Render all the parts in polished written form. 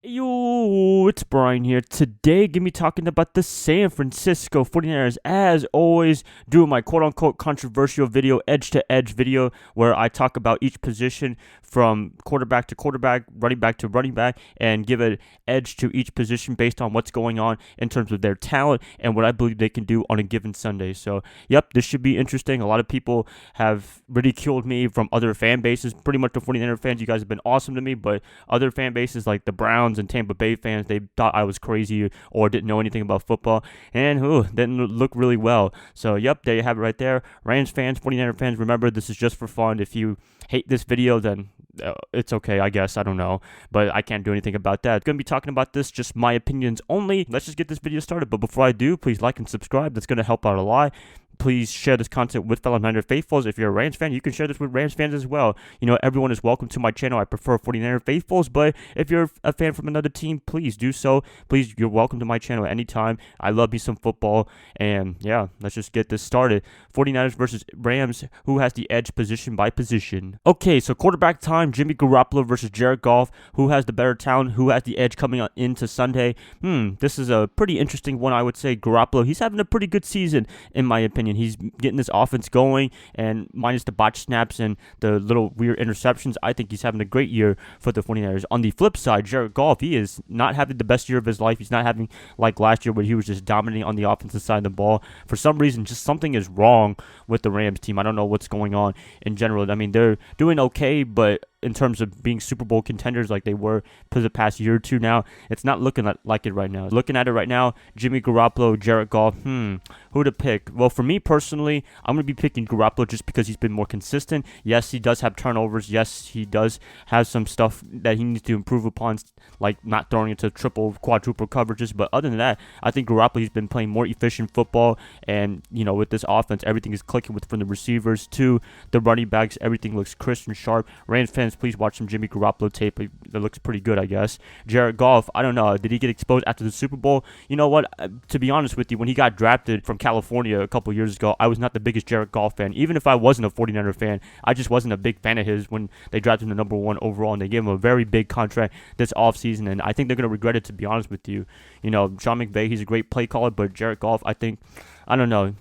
Yo, it's Brian here. Today, gonna be talking about the San Francisco 49ers. As always, doing my quote-unquote controversial video, edge-to-edge video, where I talk about each position from quarterback to quarterback, running back to running back, and give an edge to each position based on what's going on in terms of their talent and what I believe they can do on a given Sunday. So, yep, this should be interesting. A lot of people have ridiculed me from other fan bases. Pretty much the 49er fans, you guys have been awesome to me, but other fan bases like the Browns and Tampa Bay fans, they thought I was crazy or didn't know anything about football, and didn't look really well. So, yep, there you have it right there. Rams fans, 49er fans, remember, this is just for fun. If you hate this video, then it's okay, I guess. I don't know, but I can't do anything about that. Gonna be talking about this, just my opinions only. Let's just get this video started. But before I do, please like and subscribe. That's gonna help out a lot. Please share this content with fellow Niner faithfuls. If you're a Rams fan, you can share this with Rams fans as well. You know, everyone is welcome to my channel. I prefer 49er faithfuls, but if you're a fan from another team, please do so. Please, you're welcome to my channel anytime. I love me some football, and yeah, let's just get this started. 49ers versus Rams. Who has the edge position by position? Okay, so quarterback time, Jimmy Garoppolo versus Jared Goff. Who has the better talent? Who has the edge coming into Sunday? This is a pretty interesting one, I would say. Garoppolo, he's having a pretty good season, in my opinion. He's getting this offense going, and minus the botch snaps and the little weird interceptions, I think he's having a great year for the 49ers. On the flip side, Jared Goff, he is not having the best year of his life. He's not having like last year where he was just dominating on the offensive side of the ball. For some reason, just something is wrong with the Rams team. I don't know what's going on in general. I mean, they're doing okay, but in terms of being Super Bowl contenders like they were for the past year or two now, it's not looking like it right now. Looking at it right now, Jimmy Garoppolo, Jared Goff, who to pick? Well, for me personally, I'm going to be picking Garoppolo just because he's been more consistent. Yes, he does have turnovers. Yes, he does have some stuff that he needs to improve upon, like not throwing into triple, quadruple coverages. But other than that, I think Garoppolo, he's been playing more efficient football. And, you know, with this offense, everything is clicking from the receivers to the running backs. Everything looks crisp and sharp. Rams fans, please watch some Jimmy Garoppolo tape. That looks pretty good, I guess. Jared Goff, I don't know. Did he get exposed after the Super Bowl? You know what? To be honest with you, when he got drafted from California a couple years ago, I was not the biggest Jared Goff fan. Even if I wasn't a 49er fan, I just wasn't a big fan of his when they drafted him the #1 overall, and they gave him a very big contract this offseason, and I think they're going to regret it, to be honest with you. You know, Sean McVay, he's a great play caller, but Jared Goff, I don't know.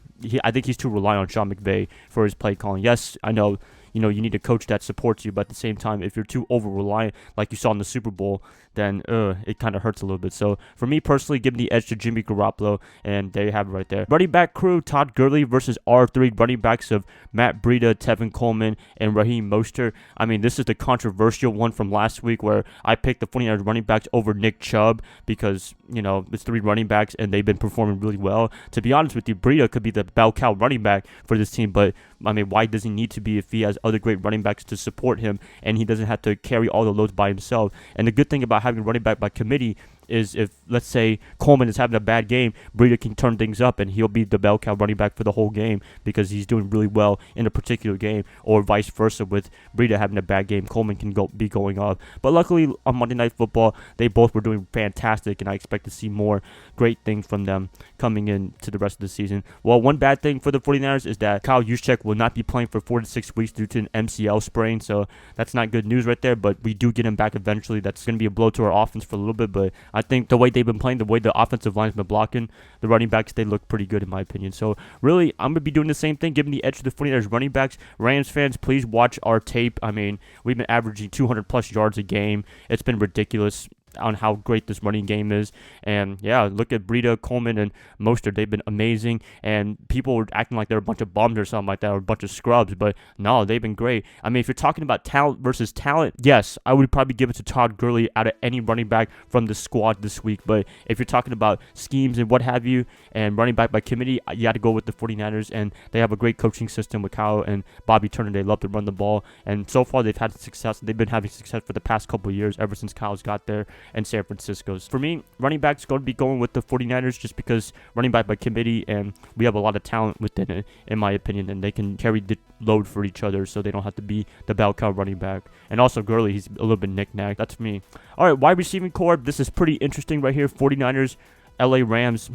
I think he's too reliant on Sean McVay for his play calling. Yes, I know. You know, you need a coach that supports you, but at the same time, if you're too over-reliant, like you saw in the Super Bowl, then it kind of hurts a little bit. So, for me personally, giving the edge to Jimmy Garoppolo, and there you have it right there. Running back crew, Todd Gurley versus R3 running backs of Matt Breida, Tevin Coleman, and Raheem Mostert. I mean, this is the controversial one from last week where I picked the 49ers running backs over Nick Chubb because, you know, it's 3 running backs, and they've been performing really well. To be honest with you, Breida could be the bell cow running back for this team, but, I mean, why does he need to be if he has other great running backs to support him and he doesn't have to carry all the loads by himself? And the good thing about having running back by committee is if, let's say, Coleman is having a bad game, Breida can turn things up and he'll be the bell cow running back for the whole game because he's doing really well in a particular game, or vice versa. With Breida having a bad game, Coleman can be going off. But luckily, on Monday Night Football, they both were doing fantastic, and I expect to see more great things from them coming into the rest of the season. Well, one bad thing for the 49ers is that Kyle Juszczyk will not be playing for 4 to 6 weeks due to an MCL sprain, so that's not good news right there, but we do get him back eventually. That's going to be a blow to our offense for a little bit, but I think the way they've been playing, the way the offensive line's been blocking, the running backs, they look pretty good in my opinion. So really, I'm going to be doing the same thing, giving the edge to the 49ers running backs. Rams fans, please watch our tape. I mean, we've been averaging 200 plus yards a game. It's been ridiculous on how great this running game is. And yeah, look at Breida, Coleman, and Mostert. They've been amazing, and people were acting like they're a bunch of bums or something like that, or a bunch of scrubs, but no, they've been great. I mean, if you're talking about talent versus talent, yes, I would probably give it to Todd Gurley out of any running back from the squad this week, but if you're talking about schemes and what have you, and running back by committee, you got to go with the 49ers, and they have a great coaching system with Kyle and Bobby Turner. They love to run the ball, and so far they've had success. They've been having success for the past couple of years, ever since Kyle's got there, and San Francisco's. For me, running back's going to be going with the 49ers just because running back by committee, and we have a lot of talent within it, in my opinion, and they can carry the load for each other so they don't have to be the bell cow running back. And also Gurley, he's a little bit knick-knack. That's me. All right, wide receiving core. This is pretty interesting right here. 49ers, LA Rams.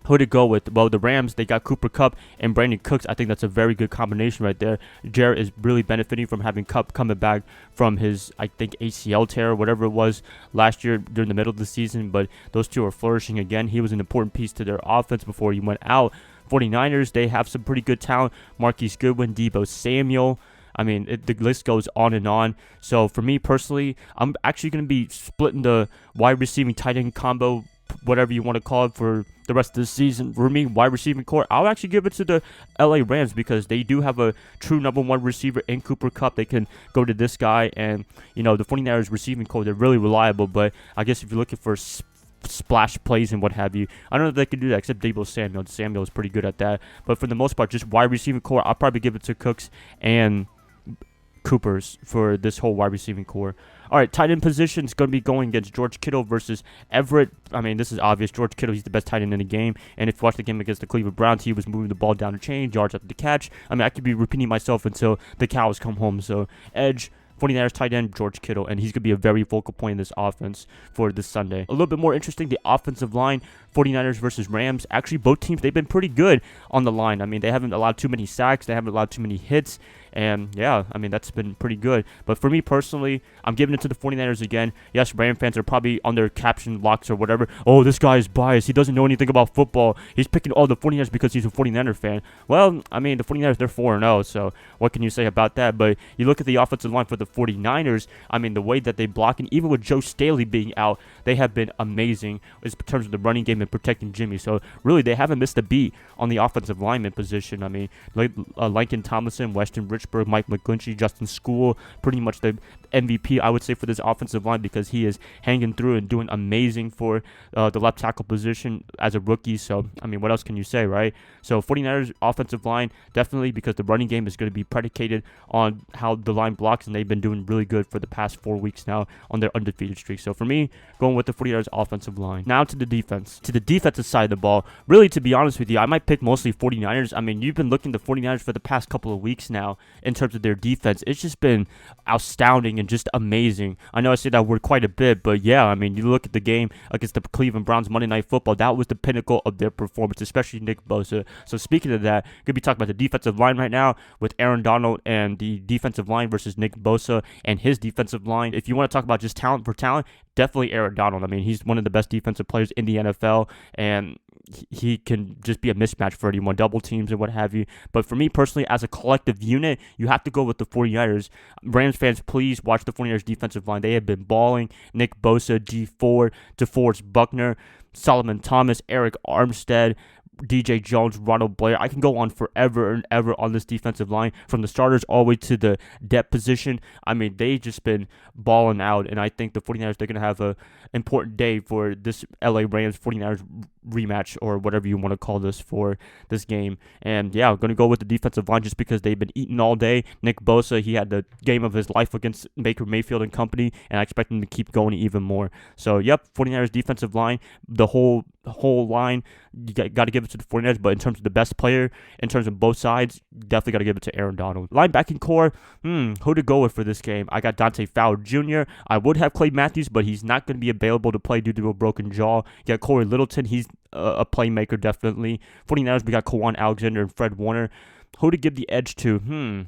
Who to go with? Well, the Rams, they got Cooper Kupp and Brandon Cooks. I think that's a very good combination right there. Jarrett is really benefiting from having Kupp coming back from his, I think, ACL tear or whatever it was last year during the middle of the season, but those two are flourishing again. He was an important piece to their offense before he went out. 49ers, they have some pretty good talent. Marquise Goodwin, Deebo Samuel. I mean, the list goes on and on. So for me personally, I'm actually going to be splitting the wide receiving tight end combo, whatever you want to call it, for the rest of the season. For me, wide receiving core, I'll actually give it to the LA Rams because they do have a true number one receiver in Cooper Kupp. They can go to this guy, and the 49ers receiving core, they're really reliable. But I guess if you're looking for splash plays and what have you, I don't know if they can do that except Deebo Samuel. Samuel is pretty good at that. But for the most part, just wide receiving core, I'll probably give it to Cooks and Coopers for this whole wide receiving core. All right, tight end position is going to be going against George Kittle versus Everett. I mean, this is obvious. George Kittle, he's the best tight end in the game. And if you watch the game against the Cleveland Browns, he was moving the ball down the chain, yards after the catch. I mean, I could be repeating myself until the cows come home. So, edge, 49ers tight end, George Kittle, and he's going to be a very focal point in this offense for this Sunday. A little bit more interesting, the offensive line, 49ers versus Rams. Actually, both teams, they've been pretty good on the line. I mean, they haven't allowed too many sacks. They haven't allowed too many hits. And, yeah, I mean, that's been pretty good. But for me personally, I'm giving it to the 49ers again. Yes, Ram fans are probably on their caption locks or whatever. Oh, this guy is biased. He doesn't know anything about football. He's picking all the 49ers because he's a 49er fan. Well, I mean, the 49ers, they're 4-0, so what can you say about that? But you look at the offensive line for the 49ers, I mean, the way that they block, and even with Joe Staley being out, they have been amazing in terms of the running game and protecting Jimmy. So, really, they haven't missed a beat on the offensive lineman position. I mean, Lincoln Tomlinson, Weston Richburg, Mike McGlinchey, Justin School, pretty much the MVP, I would say, for this offensive line because he is hanging through and doing amazing for the left tackle position as a rookie. So, I mean, what else can you say, right? So, 49ers offensive line, definitely, because the running game is going to be predicated on how the line blocks, and they've been doing really good for the past 4 weeks now on their undefeated streak. So, for me, going with the 49ers offensive line. Now to the defense. To the defensive side of the ball, really, to be honest with you, I might pick mostly 49ers. I mean, you've been looking at the 49ers for the past couple of weeks now in terms of their defense. It's just been astounding and just amazing. I know I say that word quite a bit, but yeah, I mean, you look at the game against the Cleveland Browns Monday Night Football, that was the pinnacle of their performance, especially Nick Bosa. So speaking of that, going to be talking about the defensive line right now with Aaron Donald and the defensive line versus Nick Bosa and his defensive line. If you want to talk about just talent for talent, definitely Aaron Donald. I mean, he's one of the best defensive players in the NFL, and he can just be a mismatch for anyone, double teams and what have you. But for me personally, as a collective unit, you have to go with the 49ers. Rams fans, please watch the 49ers defensive line. They have been balling. Nick Bosa, G4, DeForest Buckner, Solomon Thomas, Eric Armstead, DJ Jones, Ronald Blair. I can go on forever and ever on this defensive line, from the starters all the way to the depth position. I mean, they've just been balling out, and I think the 49ers, they're going to have an important day for this LA Rams 49ers rematch, or whatever you want to call this, for this game. And yeah, I'm going to go with the defensive line just because they've been eating all day. Nick Bosa, he had the game of his life against Baker Mayfield and company, and I expect him to keep going even more. So, yep, 49ers defensive line, the whole line, you got to give it to the 49ers, but in terms of the best player, in terms of both sides, definitely got to give it to Aaron Donald. Linebacking core, who to go with for this game? I got Dante Fowler Jr. I would have Clay Matthews, but he's not going to be available to play due to a broken jaw. You got Corey Littleton, he's a playmaker, definitely. 49ers, we got Kwan Alexander and Fred Warner. Who to give the edge to?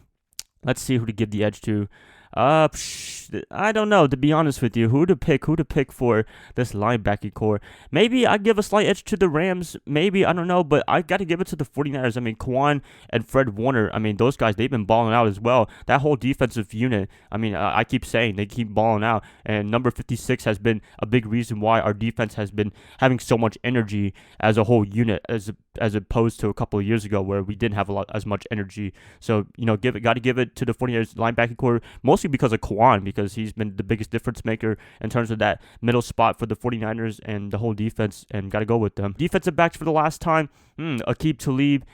Let's see who to give the edge to. I don't know, to be honest with you. Who to pick for this linebacking core? Maybe I give a slight edge to the Rams. Maybe, I don't know, but I got to give it to the 49ers. I mean, Kwan and Fred Warner, I mean, those guys, they've been balling out as well. That whole defensive unit, I mean, I keep saying they keep balling out. And number 56 has been a big reason why our defense has been having so much energy as a whole unit, as opposed to a couple of years ago where we didn't have as much energy. So, got to give it to the 49ers linebacking core, mostly because of Kwan, because he's been the biggest difference maker in terms of that middle spot for the 49ers and the whole defense, and got to go with them. Defensive backs for the last time, Aqib Talib,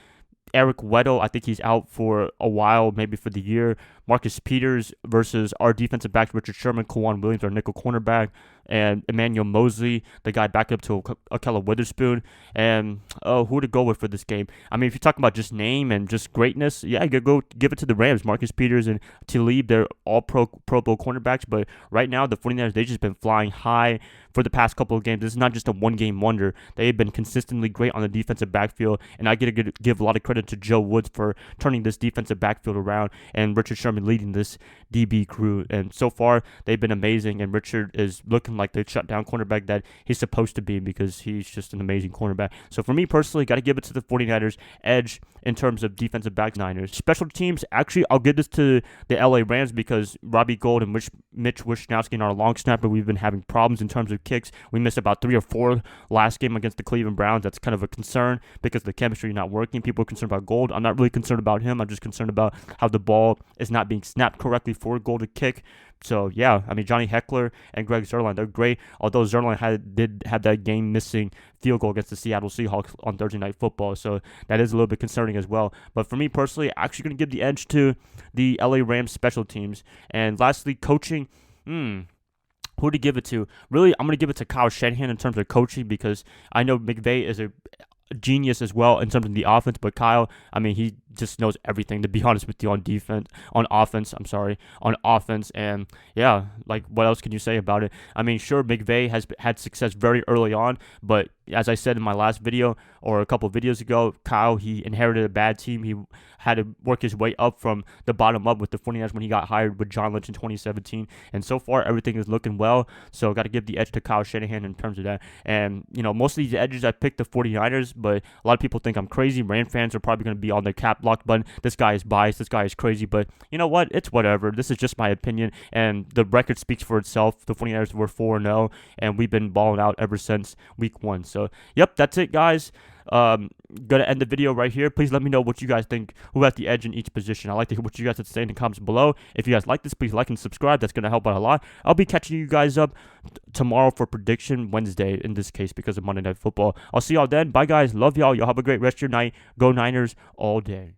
Eric Weddle, I think he's out for a while, maybe for the year. Marcus Peters versus our defensive backs, Richard Sherman, Kwan Williams, our nickel cornerback, and Emmanuel Mosley, the guy back up to Akella Witherspoon. And who to go with for this game? I mean, if you're talking about just name and just greatness, yeah, you go give it to the Rams. Marcus Peters and Talib, they're all Pro Bowl cornerbacks. But right now, the 49ers, they've just been flying high for the past couple of games. This is not just a one-game wonder. They've been consistently great on the defensive backfield, and I get to give a lot of credit to Joe Woods for turning this defensive backfield around, and Richard Sherman leading this DB crew. And so far, they've been amazing, and Richard is looking like the shutdown cornerback that he's supposed to be because he's just an amazing cornerback. So for me personally, got to give it to the 49ers edge in terms of defensive back. Niners. Special teams, actually, I'll give this to the LA Rams because Robbie Gould and Mitch Wishnowsky and our long snapper, we've been having problems in terms of kicks. We missed about 3 or 4 last game against the Cleveland Browns. That's kind of a concern because the chemistry is not working. People are concerned about Gould. I'm not really concerned about him. I'm just concerned about how the ball is not being snapped correctly for Gould to kick. So, yeah, I mean, Johnny Heckler and Greg Zuerlein, they're great, although Zuerlein did have that game-missing field goal against the Seattle Seahawks on Thursday Night Football, so that is a little bit concerning as well. But for me personally, actually going to give the edge to the LA Rams special teams. And lastly, coaching, who to give it to? Really, I'm going to give it to Kyle Shanahan in terms of coaching because I know McVay is a genius as well in terms of the offense, but Kyle, I mean, he just knows everything, to be honest with you, on offense, and yeah, like, what else can you say about it? I mean, sure, McVay has had success very early on, but as I said in my last video, or a couple of videos ago, Kyle, he inherited a bad team. He had to work his way up from the bottom up with the 49ers when he got hired with John Lynch in 2017, and so far, everything is looking well, so got to give the edge to Kyle Shanahan in terms of that. And, you know, most of these edges, I picked the 49ers, but a lot of people think I'm crazy. Ram fans are probably going to be on their cap lock button. This guy is biased. This guy is crazy. But you know what? It's whatever. This is just my opinion, and the record speaks for itself. The 49ers were 4-0, and we've been balling out ever since week 1. So, yep, that's it, guys. Gonna end the video right here. Please let me know what you guys think, who has the edge in each position. I'd like to hear what you guys have to say in the comments below. If you guys like this, please like and subscribe. That's gonna help out a lot. I'll be catching you guys up tomorrow for Prediction Wednesday, in this case, because of Monday Night Football. I'll see y'all then. Bye, guys. Love y'all. Y'all have a great rest of your night. Go Niners all day.